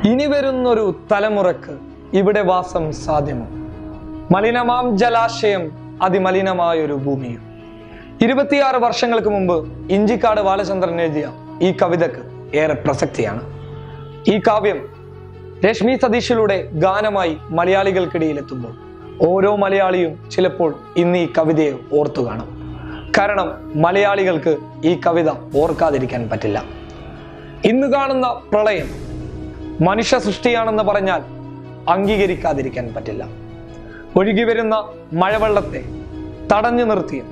ഇനി വരുന്നൊരു തലമുറക്ക് ഇവിടെ വാസം സാധ്യമോ? മലിനമാം ജലാശയം, അതിമലിനമായൊരു ഭൂമിയും. 26 വർഷങ്ങൾക്ക് മുമ്പ് ഇഞ്ചിക്കാട് ബാലചന്ദ്രൻ എഴുതിയ ഈ കവിതക്ക് ഏറെ പ്രസക്തിയാണ്. ഈ കാവ്യം രശ്മി സതീഷിലൂടെ ഗാനമായി മലയാളികൾക്കിടയിലെത്തുമ്പോൾ ഓരോ മലയാളിയും ചിലപ്പോൾ ഇന്ന് ഈ കവിതയെ ഓർത്തു കാണും. കാരണം മലയാളികൾക്ക് ഈ കവിത ഓർക്കാതിരിക്കാൻ പറ്റില്ല. ഇന്ന് കാണുന്ന പ്രളയം മനുഷ്യ സൃഷ്ടിയാണെന്ന് പറഞ്ഞാൽ അംഗീകരിക്കാതിരിക്കാൻ പറ്റില്ല. ഒഴുകി വരുന്ന മഴവെള്ളത്തെ തടഞ്ഞു നിർത്തിയും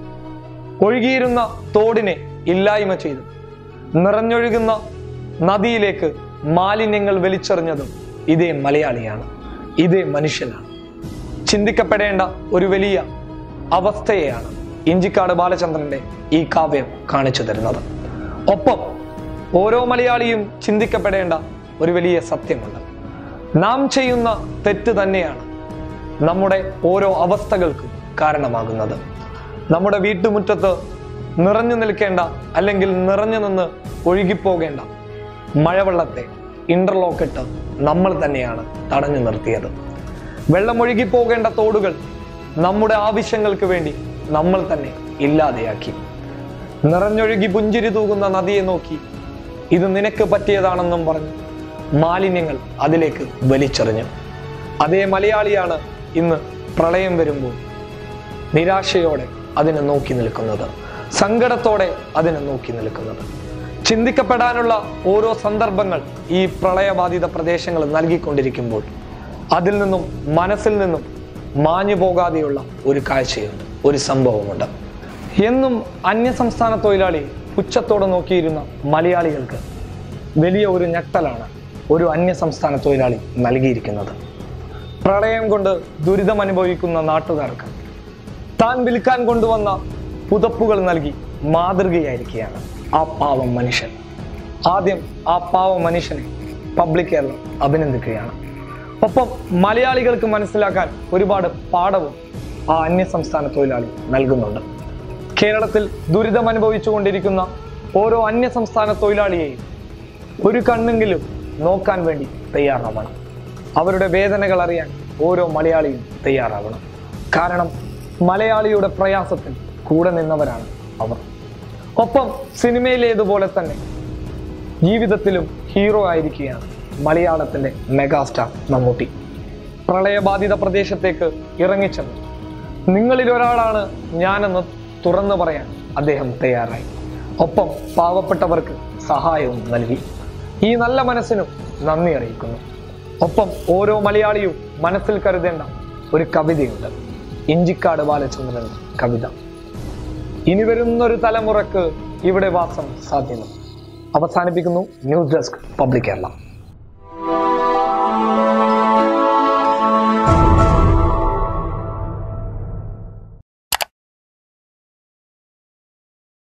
ഒഴുകിയിരുന്ന തോടിനെ ഇല്ലായ്മ ചെയ്തും നിറഞ്ഞൊഴുകുന്ന നദിയിലേക്ക് മാലിന്യങ്ങൾ വലിച്ചെറിഞ്ഞതും ഇതേ മലയാളിയാണ്, ഇതേ മനുഷ്യനാണ്. ചിന്തിക്കപ്പെടേണ്ട ഒരു വലിയ അവസ്ഥയെയാണ് ഇഞ്ചിക്കാട് ബാലചന്ദ്രന്റെ ഈ കാവ്യം കാണിച്ചു തരുന്നത്. ഒപ്പം ഓരോ മലയാളിയും ചിന്തിക്കപ്പെടേണ്ട ഒരു വലിയ സത്യമുണ്ട്. നാം ചെയ്യുന്ന തെറ്റ് തന്നെയാണ് നമ്മുടെ ഓരോ അവസ്ഥകൾക്കും കാരണമാകുന്നത്. നമ്മുടെ വീട്ടുമുറ്റത്ത് നിറഞ്ഞു നിൽക്കേണ്ട അല്ലെങ്കിൽ നിറഞ്ഞു നിന്ന് ഒഴുകിപ്പോകേണ്ട മഴവെള്ളത്തെ ഇന്റർലോക്കിട്ട് നമ്മൾ തന്നെയാണ് തടഞ്ഞു നിർത്തിയത്. വെള്ളം ഒഴുകിപ്പോകേണ്ട തോടുകൾ നമ്മുടെ ആവശ്യങ്ങൾക്ക് വേണ്ടി നമ്മൾ തന്നെ ഇല്ലാതെയാക്കി. നിറഞ്ഞൊഴുകി പുഞ്ചിരി തൂകുന്ന നദിയെ നോക്കി ഇത് നിനക്ക് പറ്റിയതാണെന്നും പറഞ്ഞു മാലിന്യങ്ങൾ അതിലേക്ക് വലിച്ചെറിഞ്ഞു. അതേ മലയാളിയാണ് ഇന്ന് പ്രളയം വരുമ്പോൾ നിരാശയോടെ അതിനെ നോക്കി നിൽക്കുന്നത്, സങ്കടത്തോടെ അതിനെ നോക്കി നിൽക്കുന്നത്. ചിന്തിക്കപ്പെടാനുള്ള ഓരോ സന്ദർഭങ്ങൾ ഈ പ്രളയബാധിത പ്രദേശങ്ങൾ നൽകിക്കൊണ്ടിരിക്കുമ്പോൾ അതിൽ നിന്നും മനസ്സിൽ നിന്നും മാഞ്ഞു പോകാതെയുള്ള ഒരു കാഴ്ചയുണ്ട്, ഒരു സംഭവമുണ്ട്. എന്നും അന്യസംസ്ഥാന തൊഴിലാളി പുച്ഛത്തോടെ നോക്കിയിരുന്ന മലയാളികൾക്ക് വലിയ ഒരു ഞെട്ടലാണ് ഒരു അന്യസംസ്ഥാന തൊഴിലാളി നൽകിയിരിക്കുന്നത്. പ്രളയം കൊണ്ട് ദുരിതം അനുഭവിക്കുന്ന നാട്ടുകാർക്ക് താൻ വിൽക്കാൻ കൊണ്ടുവന്ന പുതപ്പുകൾ നൽകി മാതൃകയായിരിക്കുകയാണ് ആ പാവം മനുഷ്യൻ. ആദ്യം ആ പാവം മനുഷ്യനെ പബ്ലിക് കേരളം അഭിനന്ദിക്കുകയാണ്. ഒപ്പം മലയാളികൾക്ക് മനസ്സിലാക്കാൻ ഒരുപാട് പാഠവും ആ അന്യസംസ്ഥാന തൊഴിലാളി നൽകുന്നുണ്ട്. കേരളത്തിൽ ദുരിതം അനുഭവിച്ചുകൊണ്ടിരിക്കുന്ന ഓരോ അന്യസംസ്ഥാന തൊഴിലാളിയെയും ഒരു കണ്ണെങ്കിലും നോക്കാൻ വേണ്ടി തയ്യാറാവണം. അവരുടെ വേദനകൾ അറിയാൻ ഓരോ മലയാളിയും തയ്യാറാവണം. കാരണം മലയാളിയുടെ പ്രയാസത്തിൽ കൂടെ നിന്നവരാണ് അവർ. ഒപ്പം സിനിമയിലേതുപോലെ തന്നെ ജീവിതത്തിലും ഹീറോ ആയിരിക്കുകയാണ് മലയാളത്തിന്റെ മെഗാസ്റ്റാർ മമ്മൂട്ടി. പ്രളയബാധിത പ്രദേശത്തേക്ക് ഇറങ്ങിച്ചെന്ന് നിങ്ങളിൽ ഒരാളാണ് ഞാനെന്ന് തുറന്നു പറയാൻ അദ്ദേഹം തയ്യാറായി. ഒപ്പം പാവപ്പെട്ടവർക്ക് സഹായവും നൽകി. ഈ നല്ല മനസ്സിനും നന്ദി അറിയിക്കുന്നു. ഒപ്പം ഓരോ മലയാളിയും മനസ്സിൽ കരുതേണ്ട ഒരു കവിതയുണ്ട്, ഇഞ്ചിക്കാട് ബാലചന്ദ്രന്റെ കവിത. ഇനി വരുന്നൊരു തലമുറക്ക് ഇവിടെ വാസം സാധ്യമോ? അവസാനിപ്പിക്കുന്നു. News desk public Kerala.